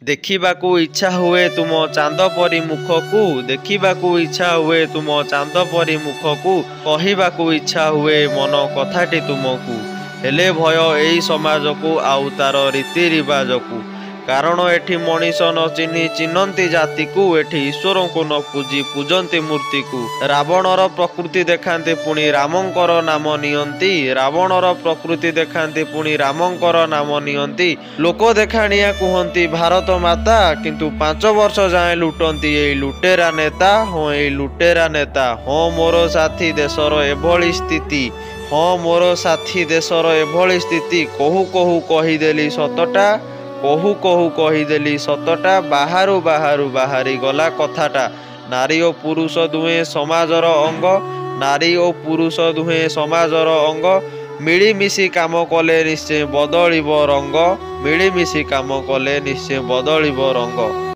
ଦେଖିବାକୁ ଇଚ୍ଛା ହୁଏ ତୁମ ଚାନ୍ଦ ପରି ମୁଖକୁ, ଦେଖିବାକୁ ଇଚ୍ଛା ହୁଏ ତୁମ ଚାନ୍ଦ ପରି ମୁଖକୁ, କହିବାକୁ ଇଚ୍ଛା ହୁଏ ମନ କଥାଟି ତୁମକୁ। ହେଲେ ଭୟ ଏଇ ସମାଜକୁ ଆଉ ତାର ରୀତି ରିବାଜକୁ। କାରଣ ଏଠି ମଣିଷ ନ ଚିହ୍ନି ଚିହ୍ନନ୍ତି ଜାତିକୁ, ଏଠି ଈଶ୍ୱରଙ୍କୁ ନ ପୂଜି ପୂଜନ୍ତି ମୂର୍ତ୍ତିକୁ। ରାବଣର ପ୍ରକୃତି ଦେଖାନ୍ତି ପୁଣି ରାମଙ୍କର ନାମ ନିଅନ୍ତି, ରାବଣର ପ୍ରକୃତି ଦେଖାନ୍ତି ପୁଣି ରାମଙ୍କର ନାମ ନିଅନ୍ତି। ଲୋକ ଦେଖାଣିଆ କୁହନ୍ତି ଭାରତ ମାତା, କିନ୍ତୁ 5 ବର୍ଷ ଯାଏଁ ଲୁଟନ୍ତି ଏଇ ଲୁଟେରା ନେତା। ହଁ ଏଇ ଲୁଟେରା ନେତା। ହଁ ମୋର ସାଥୀ ଦେଶର ଏଭଳି ସ୍ଥିତି, ହଁ ମୋର ସାଥୀ ଦେଶର ଏଭଳି ସ୍ଥିତି। କହୁ କହୁ କହିଦେଲି ସତଟା, କହୁ କହୁ କହିଦେଲି ସତଟା। ବାହାରୁ ବାହାରୁ ବାହାରି ଗଲା କଥାଟା। ନାରୀ ଓ ପୁରୁଷ ଦୁହେଁ ସମାଜର ଅଙ୍ଗ, ନାରୀ ଓ ପୁରୁଷ ଦୁହେଁ ସମାଜର ଅଙ୍ଗ। ମିଳିମିଶି କାମ କଲେ ନିଶ୍ଚୟ ବଦଳିବ ରଙ୍ଗ, ମିଳିମିଶି କାମ କଲେ ନିଶ୍ଚୟ ବଦଳିବ ରଙ୍ଗ।